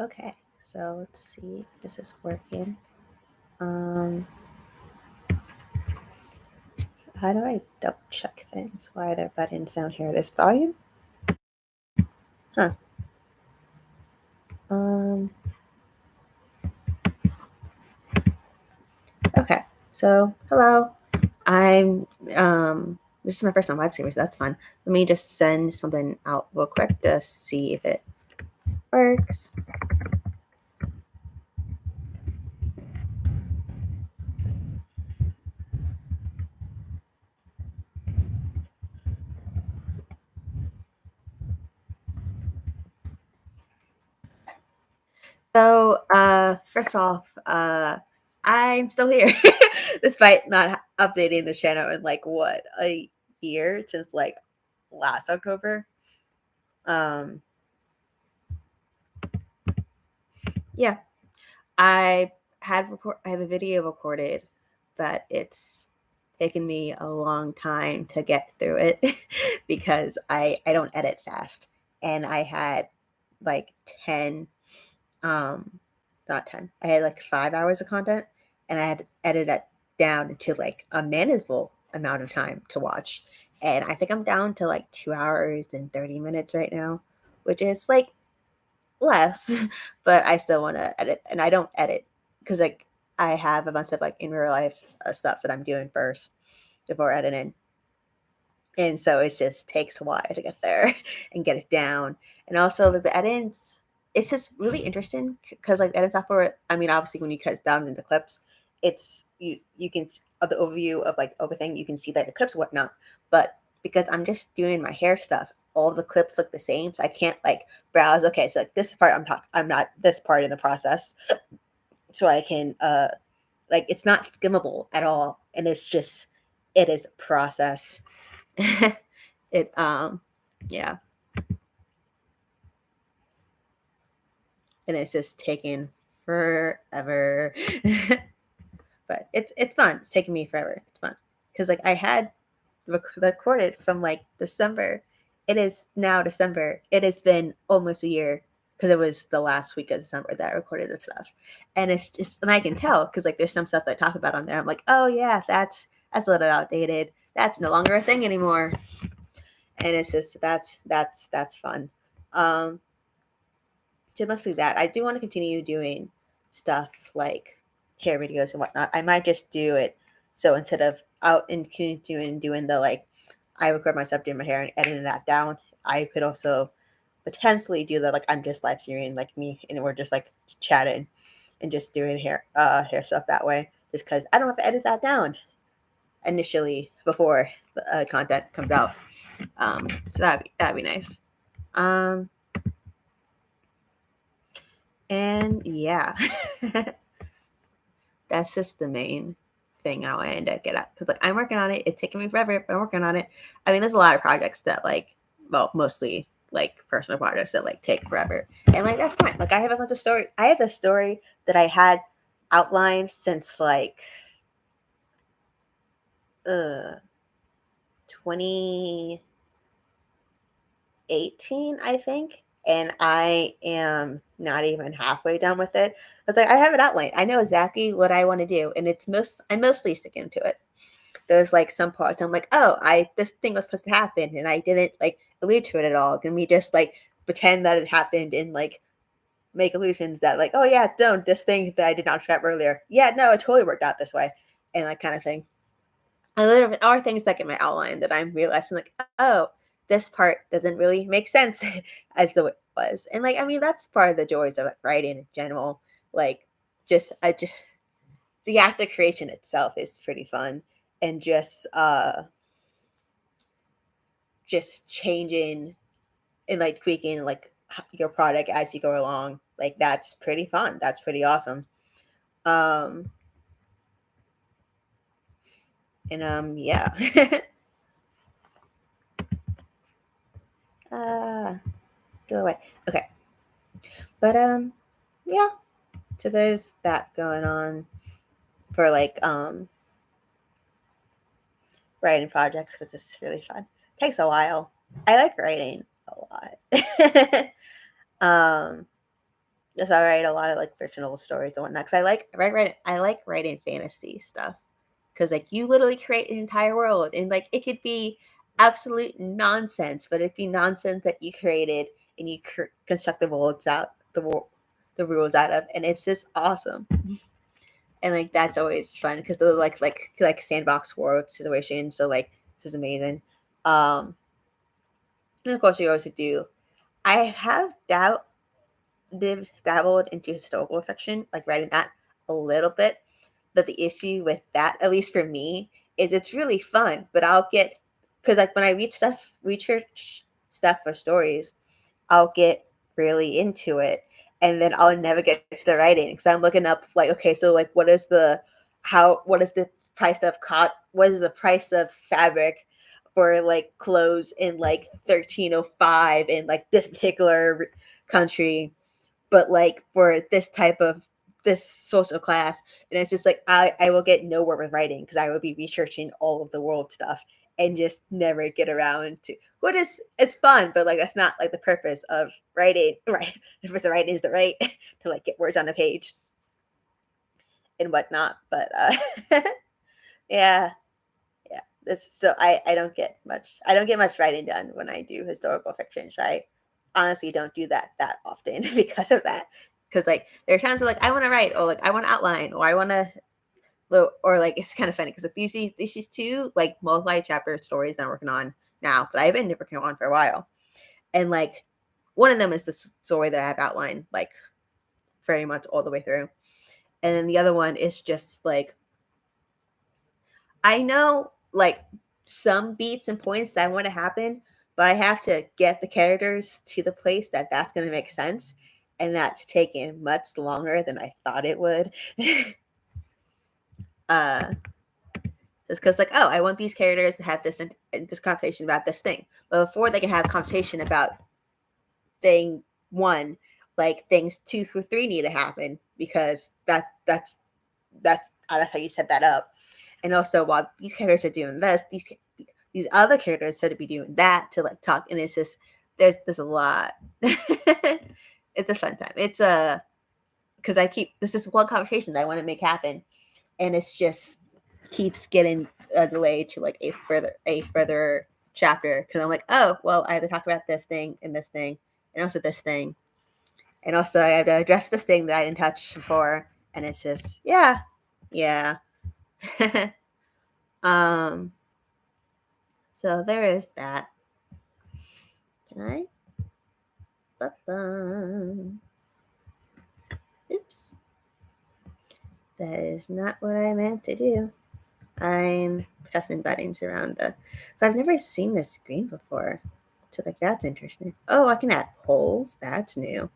Okay, so let's see if this is working. Um, how do I double check things? Why are there buttons down here? This volume? Huh. Um, okay, so hello. I'm this is my first time live streaming, so that's fun. Let me just send something out real quick to see if it works. So, first off, I'm still here, despite not updating the channel in like what a year, since like last October. Um, yeah, I have a video recorded, but it's taken me a long time to get through it because I don't edit fast, and I had like 10 not 10. I had like 5 hours of content, and I had to edit that down to like a manageable amount of time to watch. And I think I'm down to like 2 hours and 30 minutes right now, which is like less, but I still want to edit. And I don't edit because like I have a bunch of like in real life stuff that I'm doing first before editing. And so it just takes a while to get there and get it down. And also the edits, it's just really interesting because like edit software, I mean, obviously when you cut down into clips, it's you can the overview of like everything, you can see like the clips and whatnot. But because I'm just doing my hair stuff, all the clips look the same, so I can't like browse. Okay, so like this part I'm not this part in the process, so I can like it's not skimmable at all, and it's just it is a process. It yeah, and it's just taking forever. But it's fun. It's taking me forever. It's fun because like I had recorded from like December. It is now December. It has been almost a year because it was the last week of December that I recorded this stuff, and it's just and I can tell because like there's some stuff that I talk about on there. I'm like, oh yeah, that's a little outdated. That's no longer a thing anymore, and it's just that's fun. Um, so mostly that. I do want to continue doing stuff like hair videos and whatnot. I might just do it so instead of out and continuing doing the like I record myself doing my hair and editing that down, I could also potentially do the like I'm just live streaming like me and we're just like chatting and just doing hair stuff that way. Just because I don't have to edit that down initially before the content comes out. So that'd be nice. Um, and yeah. That's just the main thing I wanted to get at because like I'm working on it. It's taking me forever, but I'm working on it. I mean, there's a lot of projects that like, well, mostly like personal projects that like take forever, and like that's fine. Like I have a bunch of stories. I have a story that I had outlined since like uh 2018, I think. And I am not even halfway done with it. I was like, I have it outlined. I know exactly what I want to do, and I'm mostly sticking to it. There's like some parts I'm like, oh, I this thing was supposed to happen and I didn't like allude to it at all. Can we just like pretend that it happened and like make illusions that like, oh yeah, don't this thing that I did not trap earlier. Yeah, no, it totally worked out this way. And that kind of thing. And there are things like in my outline that I'm realizing like, oh, this part doesn't really make sense as though it was. And like, I mean, that's part of the joys of writing in general. Like just the act of creation itself is pretty fun and just changing and like tweaking like your product as you go along. Like that's pretty fun. That's pretty awesome. Um and yeah. uh Go away. Okay. But yeah. So there's that going on for like writing projects because this is really fun. Takes a while. I like writing a lot. um So I write a lot of like fictional stories and whatnot. Cause I like writing fantasy stuff. Cause like you literally create an entire world, and like it could be absolute nonsense, but it'd be nonsense that you created and you construct the rules out of, and it's just awesome. And like that's always fun because they're like sandbox world situation. So like this is amazing. And of course you also do. I have dabbled into historical fiction, like writing that a little bit. But the issue with that, at least for me, is it's really fun. But I'll get because like when I research stuff for stories, I'll get really into it, and then I'll never get to the writing because I'm looking up like, okay, so like what is the price of what is the price of fabric for like clothes in like 1305 in like this particular country, but like for this social class, and it's just like I will get nowhere with writing because I will be researching all of the world stuff and just never get around to what is it's fun, but like that's not like the purpose of writing. Right, the purpose of writing is to write to like get words on a page and whatnot. But yeah, yeah. I don't get much writing done when I do historical fiction. So I honestly don't do that often because of that. Because like there are times where like I want to write or like I want to outline or I want to or like it's kind of funny because like there's these two like multi-chapter stories that I'm working on now, but I've been working on for a while, and like one of them is the story that I've outlined like very much all the way through, and then the other one is just like I know like some beats and points that want to happen, but I have to get the characters to the place that's going to make sense, and that's taken much longer than I thought it would. uh just because like, oh, I want these characters to have this conversation about this thing, but before they can have a conversation about thing one, like things 2 through 3 need to happen because that's how you set that up. And also, while these characters are doing this, these other characters said to be doing that to like talk, and it's just there's a lot. It's a fun time. It's a because I keep this is one conversation that I want to make happen, and it's just keeps getting delayed to like a further chapter because I'm like, oh well, I have to talk about this thing and this thing and also this thing, and also I have to address this thing that I didn't touch before, and it's just yeah. um so there is that. Can I Ba-bum. Oops, that is not what I meant to do. I'm pressing buttons around so I've never seen this screen before, so like that's interesting. Oh, I can add polls. That's new,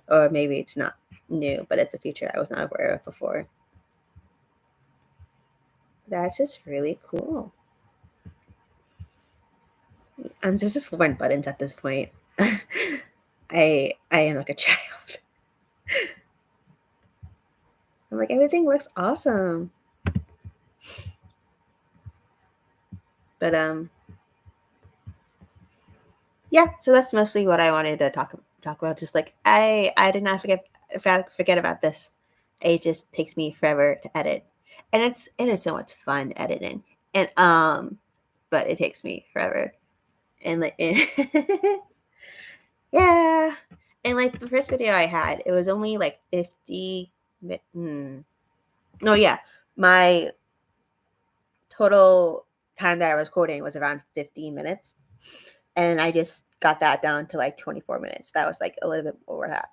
or maybe it's not new, but it's a feature I was not aware of before. That's just really cool. I'm just one buttons at this point. I am like a child. I'm like everything looks awesome, but yeah. So that's mostly what I wanted to talk about. Just like I did not forget about this. It just takes me forever to edit, and it's so much fun editing, and but it takes me forever, and like yeah, and like the first video I had, it was only like 50. No, yeah, my total time that I was recording was around 15 minutes, and I just got that down to like 24 minutes. That was like a little bit over half.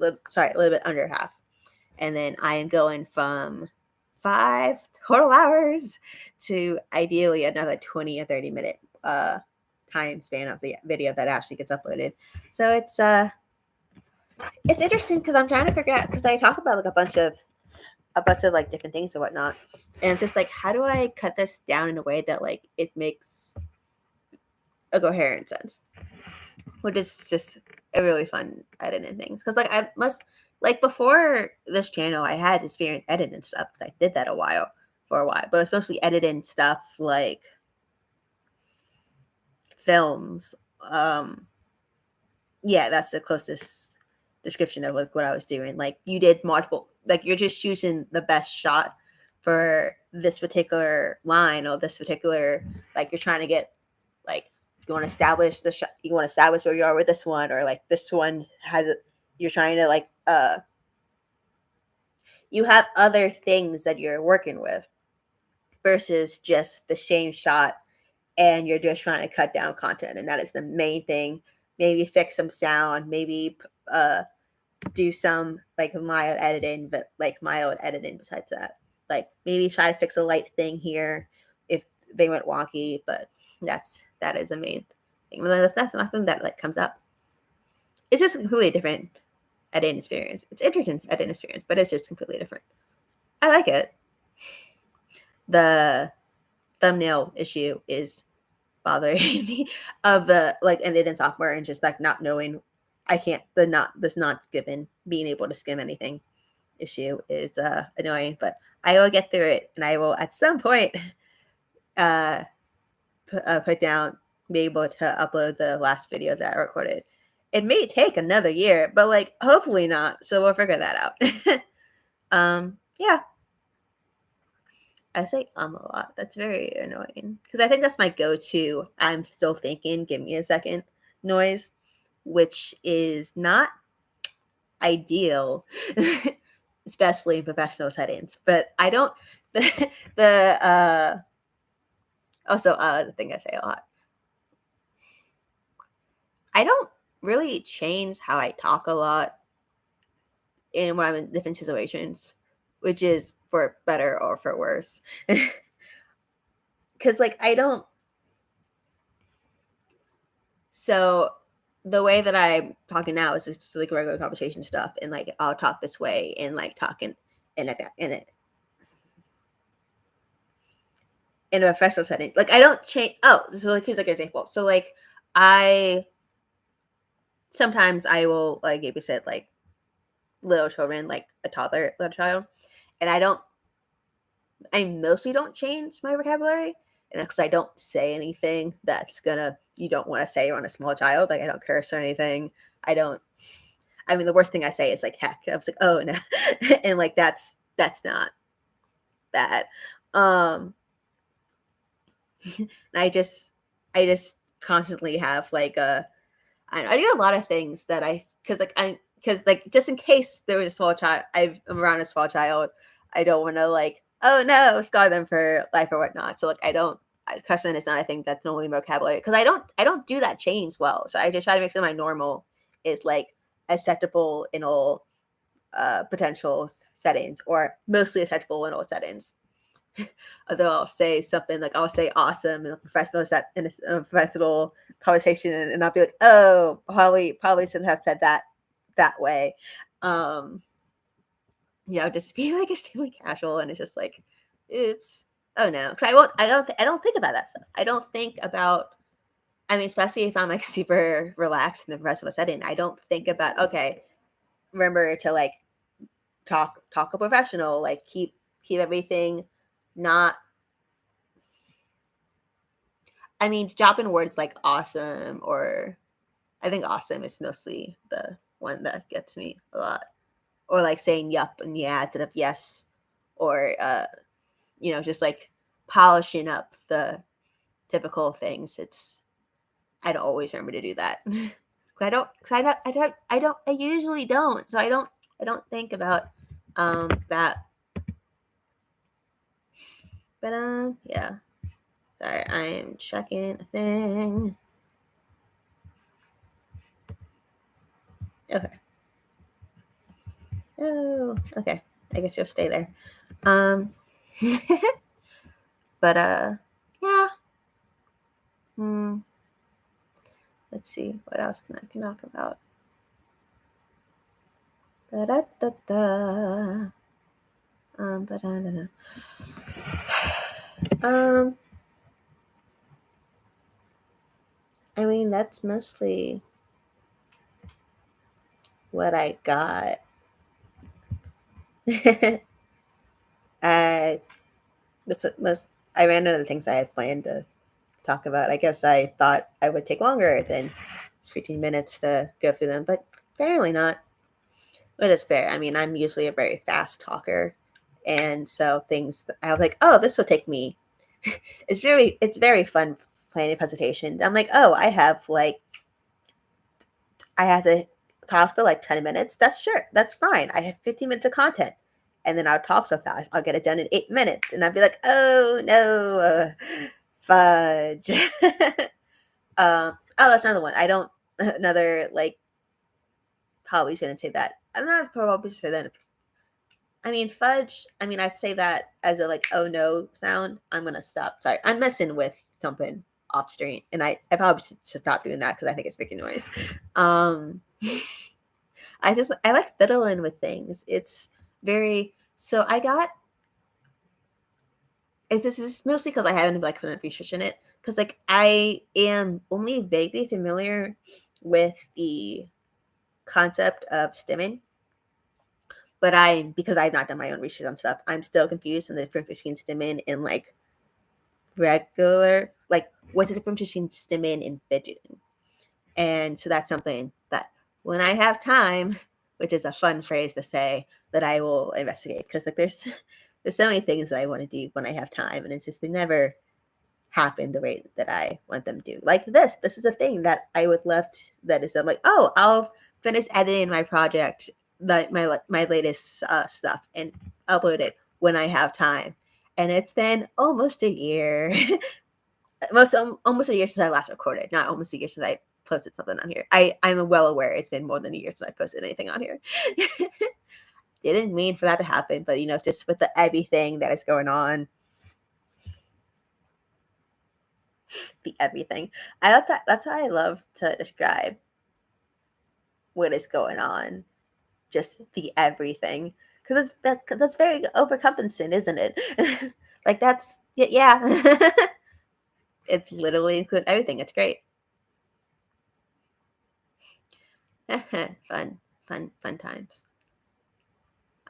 A little bit under half. And then I am going from 5 total hours to ideally another 20 or 30-minute time span of the video that actually gets uploaded. So it's interesting because I'm trying to figure out because I talk about like a bunch of like different things and whatnot, and it's just like how do I cut this down in a way that like it makes a coherent sense, which is just a really fun editing things because like I must like before this channel I had experience editing stuff because I did that for a while, but it's mostly editing stuff like films. Yeah, that's the closest description of like what I was doing. Like you did multiple, like you're just choosing the best shot for this particular line or this particular, like you're trying to get like you want to establish the shot, you want to establish where you are with this one, or like this one has a, you're trying to like you have other things that you're working with versus just the same shot and you're just trying to cut down content, and that is the main thing. Maybe fix some sound, maybe do some like mild editing, but like mild editing besides that. Like maybe try to fix a light thing here if they went wonky, but that is the main thing. That's nothing that like comes up. It's just a completely different editing experience. It's interesting editing experience, but it's just completely different. I like it. The thumbnail issue is bothering me of the like editing software and just like not knowing I can't the not this not skimming being able to skim anything issue is annoying, but I will get through it and I will at some point uh put down be able to upload the last video that I recorded. It may take another year, but like hopefully not, so we'll figure that out. Yeah, I say a lot. That's very annoying because I think that's my go-to. I'm still thinking, give me a second noise, which is not ideal, especially in professional settings. But I don't the also the thing I say a lot. I don't really change how I talk a lot in when I'm in different situations, which is for better or for worse. Because like I don't. So the way that I'm talking now is just like regular conversation stuff, and like I'll talk this way and like talking in a professional setting. Like I don't change. Oh, so like here's like an example. So like I sometimes I will like babysit like little children, like a toddler little child, and I mostly don't change my vocabulary, and because I don't say anything that's gonna you don't want to say on a small child. Like I don't curse or anything. I don't. I mean, the worst thing I say is like heck. I was like, oh no, and like that's not bad. Um, and I just constantly have like I do a lot of things that because like just in case there was a small child, I'm around a small child, I don't want to like oh no scar them for life or whatnot. So like cussing is not a thing that's normally vocabulary because I don't do that change well. So I just try to make sure my normal is like acceptable in all potential settings or mostly acceptable in all settings. Although I'll say something like I'll say awesome in a professional professional conversation, and I'll be like, oh, probably shouldn't have said that way. Um, just be like extremely casual, and it's just like, oops, oh no, because I don't think about that stuff. I don't think about. I mean, especially if I'm like super relaxed in the professional setting, I don't think about okay, remember to like talk a professional, like keep everything not I mean, dropping words like awesome or I think awesome is mostly the one that gets me a lot. Or like saying yup and yeah instead of yes. Or just like polishing up the typical things. I don't always remember to do that. I usually don't. So I don't think about that. But yeah. Sorry, I am checking a thing. Okay. Oh, okay. I guess you'll stay there. Um, but yeah. Let's see what else can I can talk about. Da-da-da-da. But I don't know. I mean that's mostly what I got. I that's most. I ran out of the things I had planned to talk about. I guess I thought I would take longer than 15 minutes to go through them, but apparently not. But it's fair. I mean, I'm usually a very fast talker, and so things I'm like, oh, this will take me. It's very fun planning presentations. I'm like, oh, I have to talk for like 10 minutes. That's sure, that's fine. I have 15 minutes of content, and then I'll talk so fast, I'll get it done in 8 minutes, and I'd be like, oh no, fudge. Oh, that's another one. I don't another like probably shouldn't say that. I'm not probably should say that. I mean, fudge. I mean, I say that as a like, oh no sound. I'm gonna stop. Sorry, I'm messing with something off stream, and I probably should stop doing that because I think it's making noise. Um, I like fiddling with things. It's very so. This is mostly because I haven't like put enough research in it. Because like I am only vaguely familiar with the concept of stimming, but because I've not done my own research on stuff, I'm still confused on the difference between stimming and like regular, like what's the difference between stimming and fidgeting? And so that's something that when I have time, which is a fun phrase to say, that I will investigate because like there's so many things that I want to do when I have time, and it's just they never happen the way that I want them to. Like this. This is a thing that I would love to, that is I'm like, oh, I'll finish editing my project, my latest stuff, and upload it when I have time. And it's been almost a year, almost a year since I last recorded. Not almost a year since I posted something on here. I'm well aware it's been more than a year since I posted anything on here. Didn't mean for that to happen, but just with the everything that is going on, the everything. I love that. That's how I love to describe what is going on. Just the everything, because that's very overcompensing, isn't it? Like that's yeah. It's literally include everything. It's great. Fun times.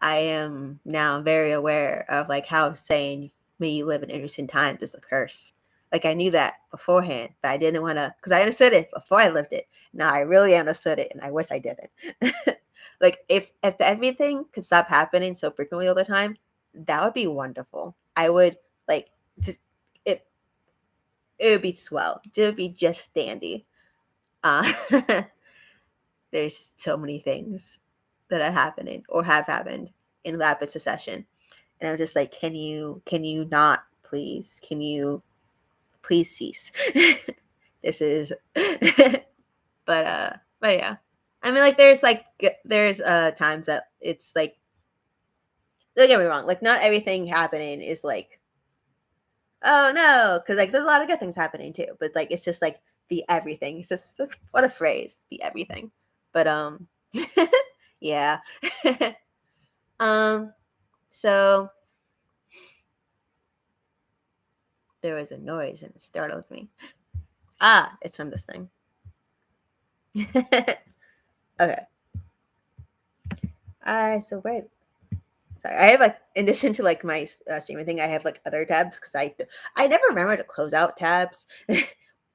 I am now very aware of like how saying "may you live in interesting times" is a curse. Like I knew that beforehand, but I didn't want to because I understood it before I lived it. Now I really understood it, and I wish I didn't. Like if everything could stop happening so frequently all the time, that would be wonderful. I would like just it. It would be swell. It would be just dandy. Uh, there's so many things that are happening or have happened in rapid succession, and I'm just like, can you not please? Can you please cease? This is, but yeah. I mean, like, there's times that it's like, don't get me wrong, like, not everything happening is like, oh no, because like there's a lot of good things happening too, but like it's just like the everything. It's just what a phrase, the everything. But yeah. um, so there was a noise and it startled me. Ah, it's from this thing. Okay. So wait. Sorry, I have like in addition to like my streaming thing, I have like other tabs because I never remember to close out tabs,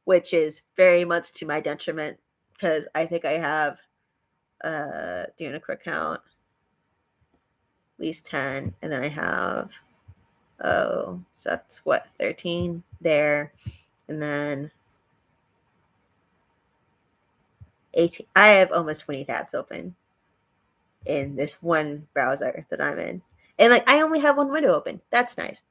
which is very much to my detriment because I think I have doing a quick count at least 10, and then I have so that's what 13 there, and then 18. I have almost 20 tabs open in this one browser that I'm in. And like I only have one window open. That's nice.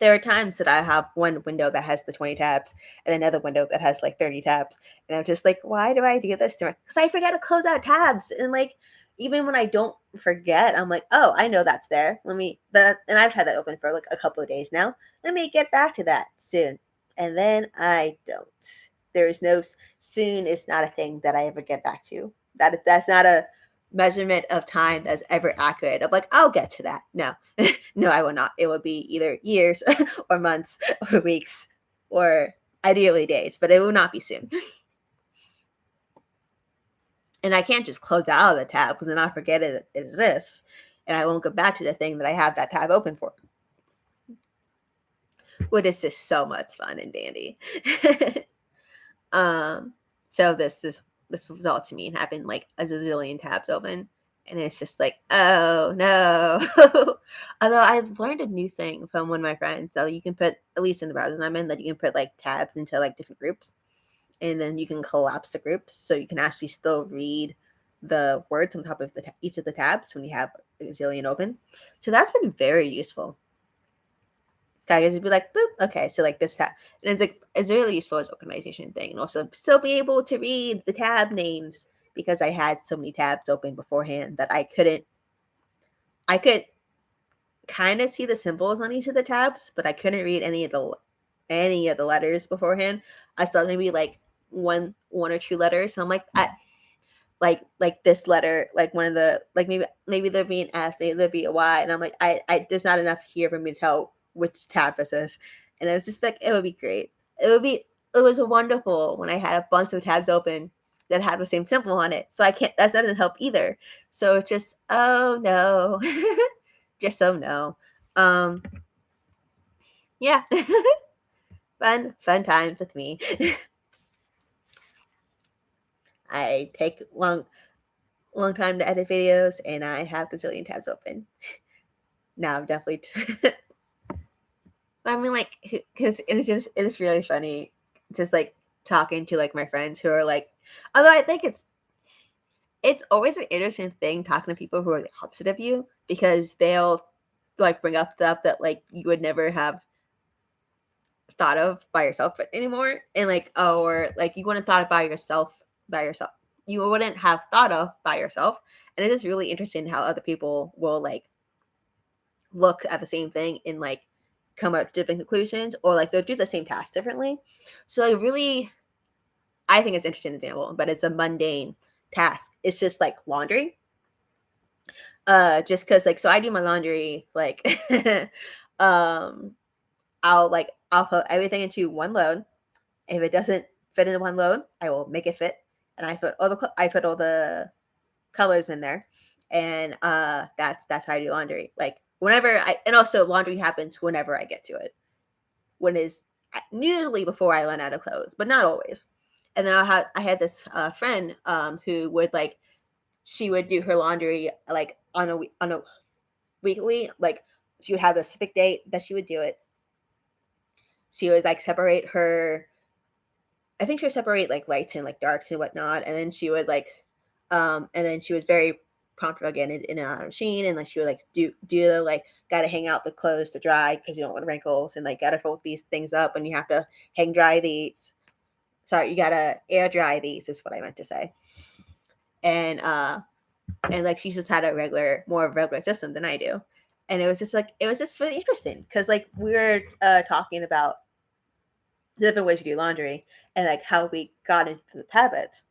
There are times that I have one window that has the 20 tabs and another window that has like 30 tabs. And I'm just like, why do I do this to me? Because I forget to close out tabs. And like even when I don't forget, I'm like, oh, I know that's there. And I've had that open for like a couple of days now. Let me get back to that soon. And then I don't. There is no soon is not a thing that I ever get back to. That's not a measurement of time that's ever accurate of like I'll get to that. No. No, I will not. It will be either years or months or weeks or ideally days, but it will not be soon. And I can't just close out of the tab because then I forget it exists and I won't go back to the thing that I have that tab open for. Which is just so much fun and dandy. So this result to me having like a zillion tabs open And it's just like, oh no. Although I've learned a new thing from one of my friends. So you can put, at least in the browsers I'm in, that you can put like tabs into like different groups, and then you can collapse the groups so you can actually still read the words on top of each of the tabs when you have a zillion open. So that's been very useful. So I can just be like, boop, okay, so like this tab. And it's like, it's really useful as organization thing. And also still be able to read the tab names because I had so many tabs open beforehand that I could kind of see the symbols on each of the tabs, but I couldn't read any of the letters beforehand. I saw maybe like one or two letters. So I'm like, like this letter, like one of the, like maybe there'd be an S, maybe there'd be a Y, and I'm like, I there's not enough here for me to tell which tab this is. And it was just like, it would be great. It was wonderful when I had a bunch of tabs open that had the same symbol on it. So I can't, that doesn't help either. So it's just, oh no. Just so no. Um yeah. Fun times with me. I take long time to edit videos, and I have gazillion tabs open. Now I'm definitely but I mean, like, because it is really funny just like talking to like my friends who are like, although I think it's always an interesting thing talking to people who are the opposite of you, because they'll like bring up stuff that like you would never have thought of by yourself anymore, and like, oh, or like you wouldn't thought about yourself by yourself, you wouldn't have thought of by yourself. And it is really interesting how other people will like look at the same thing and like come up to different conclusions, or like they'll do the same task differently. So like really, I think it's an interesting example, but it's a mundane task. It's just like laundry. Just because like, so I do my laundry like um I'll put everything into one load. If it doesn't fit into one load, I will make it fit, and I put all the colors in there, and that's how I do laundry. Like whenever I, and also laundry happens whenever I get to it, when is usually before I run out of clothes, but not always. And then I had this friend who would like, she would do her laundry like on a weekly, like she would have a specific date that she would do it. She would like separate her, I think she would separate like lights and like darks and whatnot, and then she would like, and then she was very prompt again in a machine, and like she would like do the like, gotta hang out the clothes to dry because you don't want wrinkles, and like gotta fold these things up, and you have to hang dry these. Sorry, you gotta air dry these is what I meant to say. And like she just had a more regular system than I do, and it was just like, it was just really interesting because like we were talking about the different ways to do laundry and like how we got into the habits.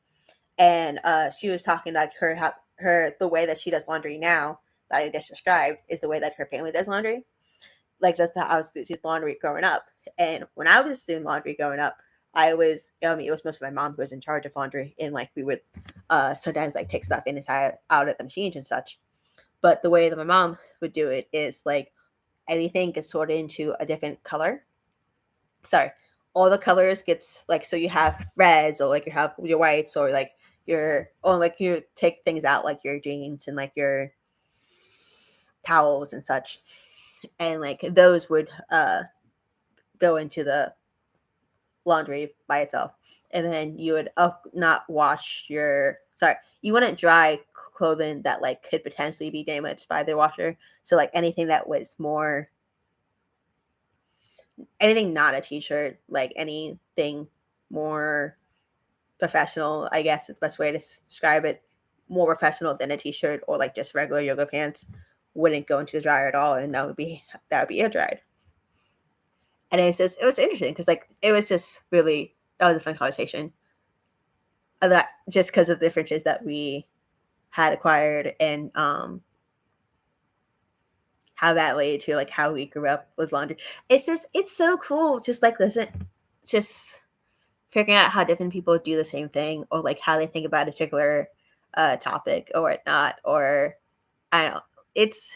And she was talking like her the way that she does laundry now that I just described is the way that her family does laundry. Like that's how I was doing laundry growing up. And when I was doing laundry growing up, I mean, it was mostly my mom who was in charge of laundry, and like we would sometimes like take stuff in and out at the machines and such. But the way that my mom would do it is like everything gets sorted into a different color. Sorry, all the colors gets like, so you have reds, or like you have your whites, or like your, or like you take things out like your jeans and like your towels and such, and like those would go into the laundry by itself. And then you would not wash your, sorry, you wouldn't dry clothing that like could potentially be damaged by the washer. So like anything that was more, anything not a t-shirt, like anything more professional, I guess is the best way to describe it, more professional than a t-shirt or like just regular yoga pants, wouldn't go into the dryer at all, and that would be air dried. And it's just, it was interesting because like it was just really, that was a fun conversation of that, just because of the differences that we had acquired, and how that led to like how we grew up with laundry. It's just, it's so cool, just like listen, just figuring out how different people do the same thing, or like how they think about a particular topic or whatnot, or I don't know. It's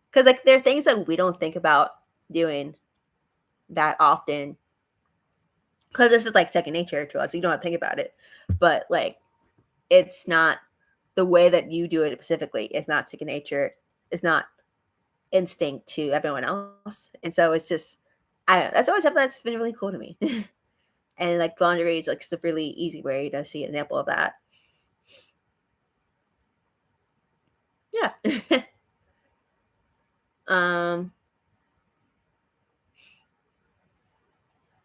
because like there are things that we don't think about doing that often because this is like second nature to us. You don't have to think about it, but like it's not. the way that you do it specifically is not second nature, is not instinct to everyone else. And so it's just, I don't know. That's always something that's been really cool to me. And like laundry is like just a really easy way to see an example of that. Yeah. um.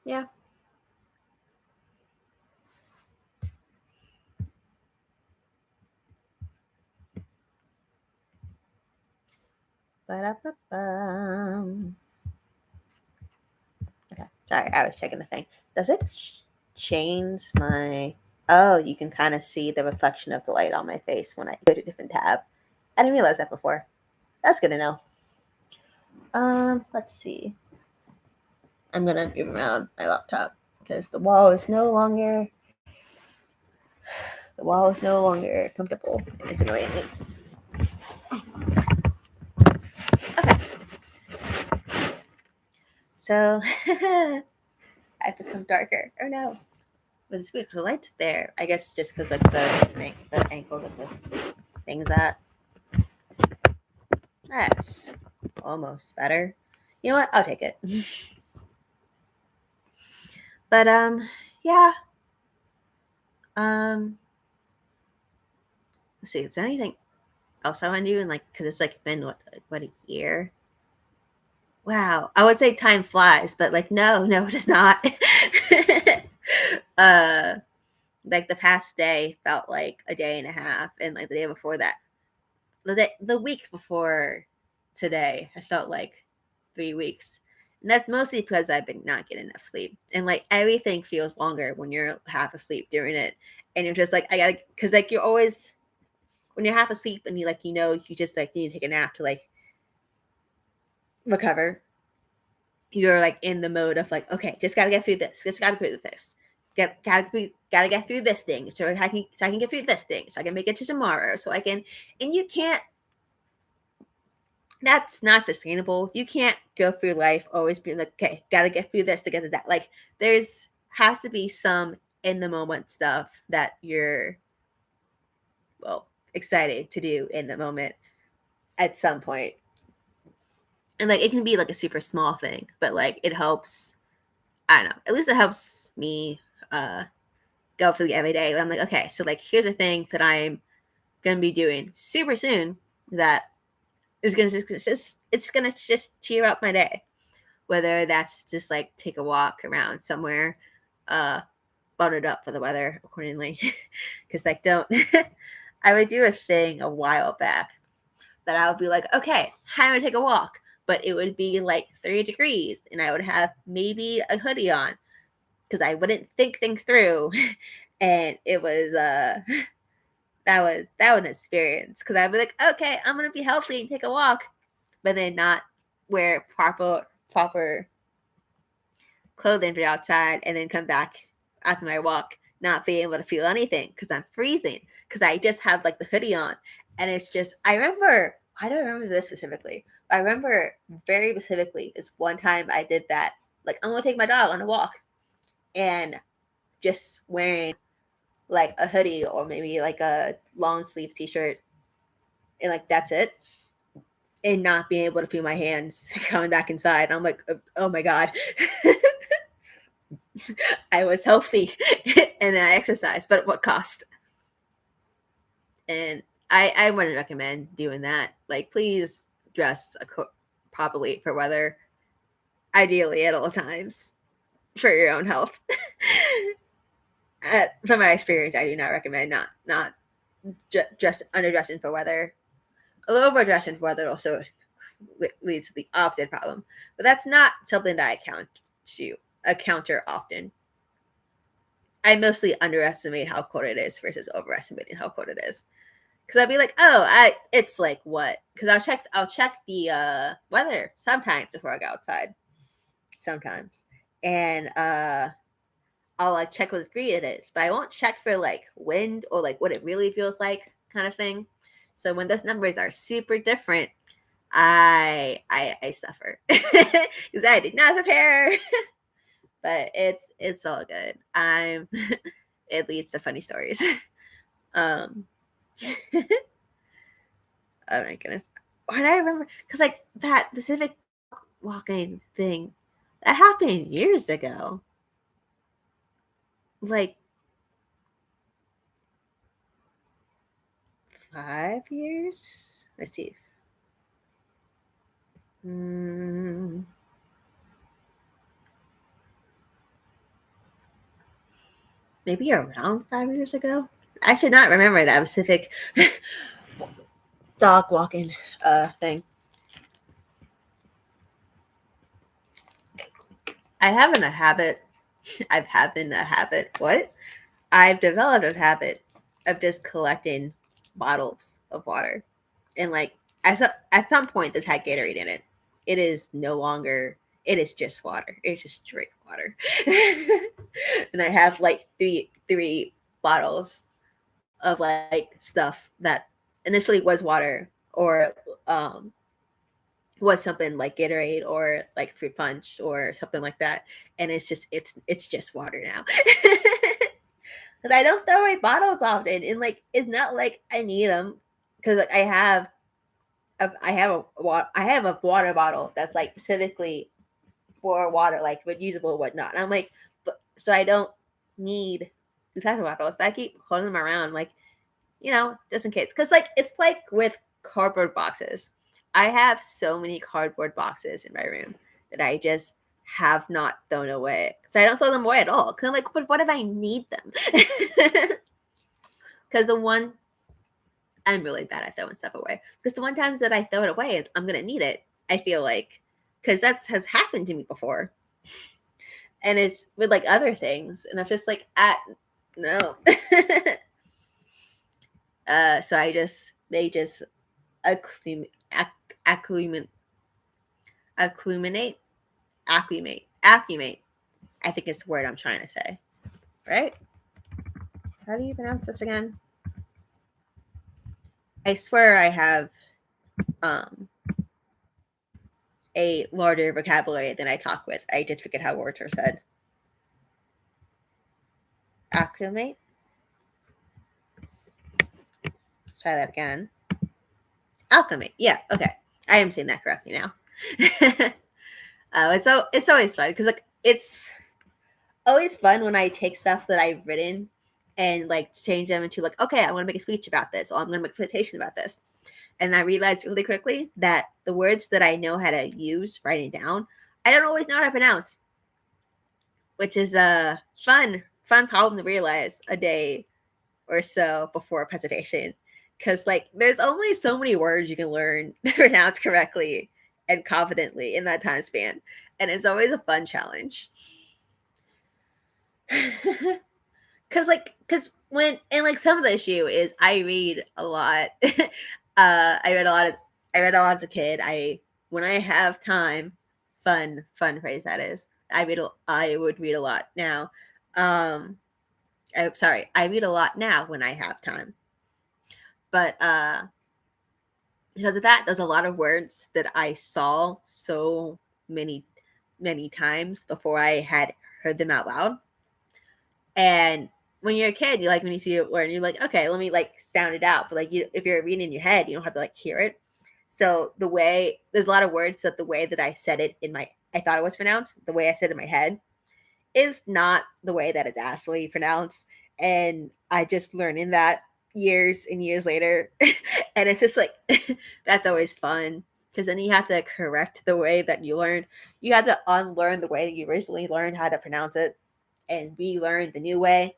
Yeah. Ba-da-ba-bum. Okay. Sorry, I was checking the thing. Does it change my? Oh, you can kind of see the reflection of the light on my face when I go to a different tab. I didn't realize that before. That's good to know. Let's see. I'm gonna move around my laptop because the wall is no longer comfortable. It's annoying me. Okay. So I've become darker. Oh no. But it's weird because the light's there. I guess just because like the angle that the thing's at. That's almost better. You know what? I'll take it. But yeah. Um, let's see. Is there anything else I want to do? And like, because it's like been what a year. Wow, I would say time flies, but like, no, it does not. uh, like the past day felt like a day and a half, and like the day before that, the week before today has felt like 3 weeks. And that's mostly because I've been not getting enough sleep. And like everything feels longer when you're half asleep during it. And you're just like, I gotta, because like you're always, when you're half asleep and you like, you just like need to take a nap to like recover. You're like in the mode of like, okay, just gotta get through this. Just gotta get through this. Gotta get through this thing so I can get through this thing so I can make it to tomorrow so I can, and you can't, that's not sustainable. You can't go through life always being like, okay, gotta get through this to get to that. Like there's has to be some in the moment stuff that you're well excited to do in the moment at some point. And like it can be like a super small thing, but like it helps, I don't know, at least it helps me go for the every day. I'm like, okay, so like here's a thing that I'm gonna be doing super soon that is gonna just it's gonna just cheer up my day. Whether that's just like take a walk around somewhere, uh, buttoned up for the weather accordingly. Because like don't, I would do a thing a while back that I would be like, okay, I'm gonna take a walk, but it would be like 30 degrees, and I would have maybe a hoodie on because I wouldn't think things through, and it was that was an experience because I'd be like, okay, I'm gonna be healthy and take a walk, but then not wear proper clothing for outside and then come back after my walk not being able to feel anything because I'm freezing because I just have like the hoodie on. And it's just, I don't remember this specifically, but I remember very specifically this one time I did that. Like, I'm going to take my dog on a walk and just wearing like a hoodie or maybe like a long sleeve t shirt. And like, that's it. And not being able to feel my hands coming back inside. I'm like, oh my God. I was healthy and I exercised, but at what cost? And I wouldn't recommend doing that. Like, please dress properly for weather, ideally at all times for your own health. From my experience, I do not recommend not just underdressing for weather. Although overdressing for weather also leads to the opposite problem, but that's not something that I counter often. I mostly underestimate how cold it is versus overestimating how cold it is. Because I'd be like, oh, it's like what? Because I'll check the weather sometimes before I go outside. Sometimes, and I'll like check what degree it is, but I won't check for like wind or like what it really feels like, kind of thing. So when those numbers are super different, I suffer because I did not prepare. But it's all good. I'm it leads to funny stories. um Oh my goodness. Why did I remember? Because like that Pacific walking thing that happened years ago. Like 5 years? Let's see. Mm, maybe around 5 years ago. I should not remember that Pacific dog walking thing. I have in a habit. I've having a habit. What? I've developed a habit of just collecting bottles of water, and like at some point this had Gatorade in it. It is no longer. It is just water. It's just straight water, and I have like three bottles of like stuff that initially was water or was something like Gatorade or like fruit punch or something like that, and it's just water now. Because I don't throw away bottles often, and like it's not like I need them because like I have a water bottle that's like specifically for water, like reusable and whatnot. And I'm like, but so I don't need these types of bottles, but I keep holding them around, like just in case. Because like it's like with cardboard boxes. I have so many cardboard boxes in my room that I just have not thrown away. So I don't throw them away at all. Because I'm like, but what if I need them? Because the one I'm really bad at throwing stuff away. Because the one times that I throw it away, I'm gonna need it. I feel like because that has happened to me before, and it's with like other things, and I'm just like, no. So they just acclimate, acclimate, acclimate, acclimate. I think it's the word I'm trying to say, right? How do you pronounce this again? I swear I have um a larger vocabulary than I talk with. I just forget how words are said. Acclimate. Let's try that again. Alchemy. Yeah. Okay. I am saying that correctly now. It's always fun because like it's always fun when I take stuff that I've written and like change them into like, okay, I want to make a speech about this, or I'm going to make a presentation about this, and I realized really quickly that the words that I know how to use writing down, I don't always know how to pronounce, which is a fun problem to realize a day or so before a presentation. Because like there's only so many words you can learn to pronounce correctly and confidently in that time span. And it's always a fun challenge. Cause when and like some of the issue is I read a lot. I read a lot as a kid. I when I have time, fun phrase that is. I would read a lot now. Sorry, I read a lot now when I have time. But because of that, there's a lot of words that I saw so many, many times before I had heard them out loud. And when you're a kid, you like when you see it word, you're like, okay, let me like sound it out. But like, if you're reading in your head, you don't have to like hear it. So there's a lot of words that the way that I said it I thought it was pronounced, the way I said it in my head, is not the way that it's actually pronounced. And I just learning that years and years later. And it's just like, that's always fun because then you have to correct the way that you learned. You have to unlearn the way that you originally learned how to pronounce it and relearn the new way.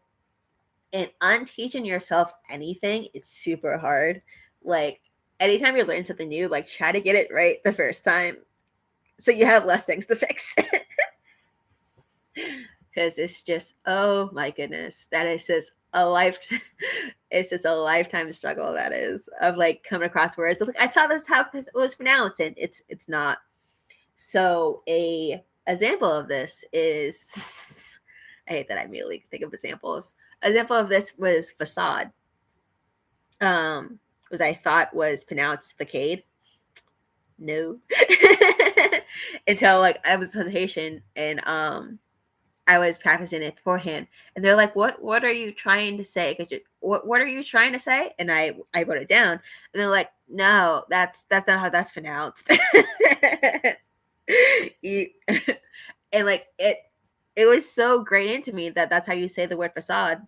And unteaching yourself anything, it's super hard. Like, anytime you learn something new, like, try to get it right the first time so you have less things to fix. Because it's just, oh my goodness, that is just a life. It's just a lifetime struggle. That is of like coming across words. Like I thought this how it was pronounced, and it's not. So a example of this is, I hate that I immediately think of examples. Example of this was facade. Was I thought was pronounced facade. No, until like I was a presentation and I was practicing it beforehand, and they're like, what are you trying to say? What are you trying to say?" And I wrote it down, and they're like, "No, that's not how that's pronounced." you, and like it was so great into me that that's how you say the word facade,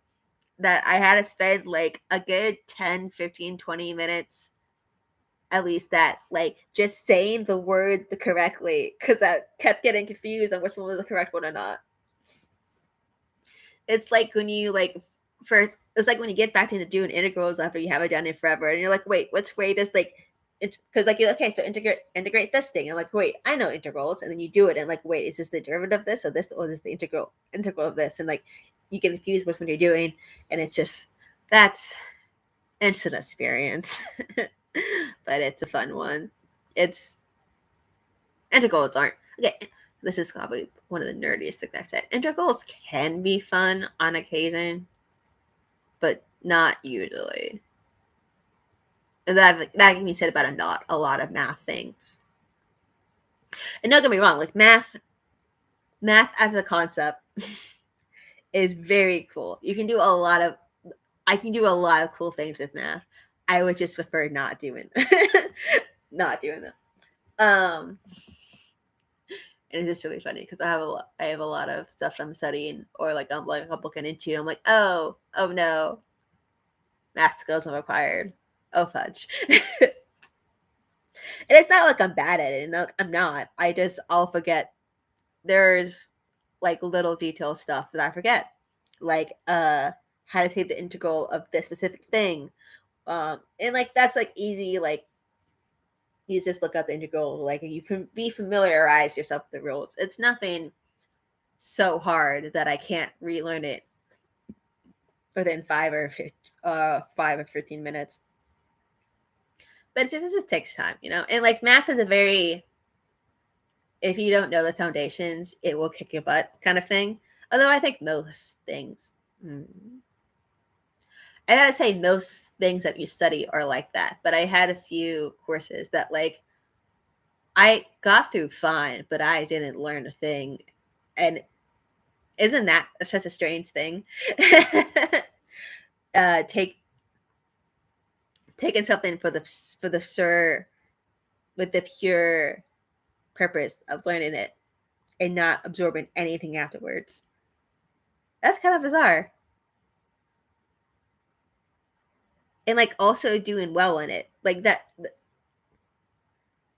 that I had to spend like a good 10, 15, 20 minutes at least, that like just saying the word the correctly, because I kept getting confused on which one was the correct one or not. It's like when you like first, it's like when you get back into doing integrals after you haven't done it forever, and you're like, wait, which way does like it, because like you're like, okay, so integrate this thing, and like, wait, I know integrals, and then you do it, and like, wait, is this the derivative of this, or this, or is this the integral of this, and like you get confused with what you're doing, and it's just that's it's an experience. But it's a fun one. It's integrals aren't okay. This is probably one of the nerdiest things I've said. Integrals can be fun on occasion, but not usually. And that can be said about a lot of math things. And don't get me wrong, like math as a concept is very cool. You can do a lot of I can do a lot of cool things with math. I would just prefer not doing not doing them. And it's just really funny because I have a lot of stuff I'm studying, or like I'm looking into. I'm like, oh no, math skills are required. Oh fudge. And it's not like I'm bad at it. No, I'm not. I'll forget. There's like little detail stuff that I forget, like how to take the integral of this specific thing. And like that's like easy. Like you just look up the integral. Like you can be familiarize yourself with the rules. It's nothing so hard that I can't relearn it within 5 or 15 minutes. But it just takes time, you know. And like math is a very, if you don't know the foundations, it will kick your butt kind of thing. Although I think most things, I gotta say, most things that you study are like that. But I had a few courses that like I got through fine, but I didn't learn a thing. And isn't that such a strange thing? uh, take taking something for the sure, with the pure purpose of learning it and not absorbing anything afterwards. That's kind of bizarre. And like also doing well in it. Like that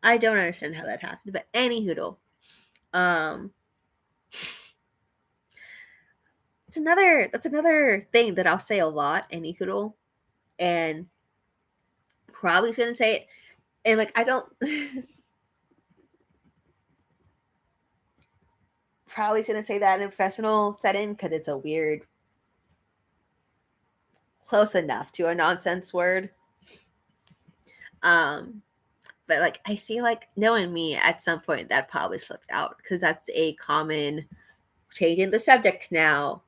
I don't understand how that happened, but any hoodle. Um that's another thing that I'll say a lot, any hoodle, and probably shouldn't say it. And like I don't probably shouldn't say that in a professional setting because it's a weird, close enough to a nonsense word. Um but like I feel like knowing me, at some point that probably slipped out because that's a common changing the subject now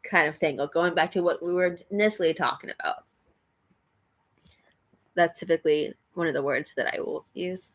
kind of thing, or going back to what we were initially talking about. That's typically one of the words that I will use.